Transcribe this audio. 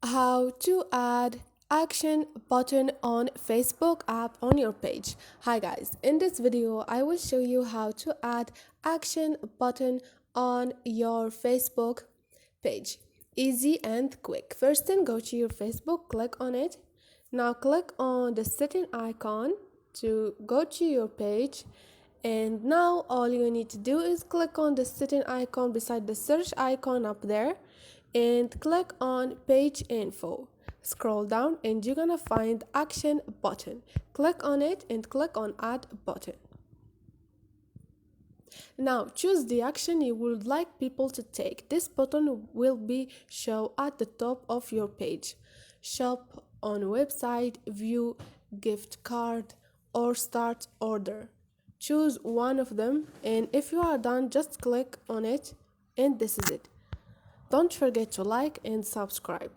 How to add action button on Facebook app on your page. Hi guys, in this video I will show you how to add action button on your Facebook page. Easy and quick. First thing, go to your Facebook, click on it. Now click on the setting icon to go to your page, and now all you need to do is click on the setting icon beside the search icon up there and click on page info. Scroll down and you're gonna find action button. Click on it and click on add button. Now choose the action you would like people to take. This button will be shown at the top of your page. Shop on website, view, gift card, or start order. Choose one of them, and if you are done, just click on it, and this is it. Don't forget to like and subscribe.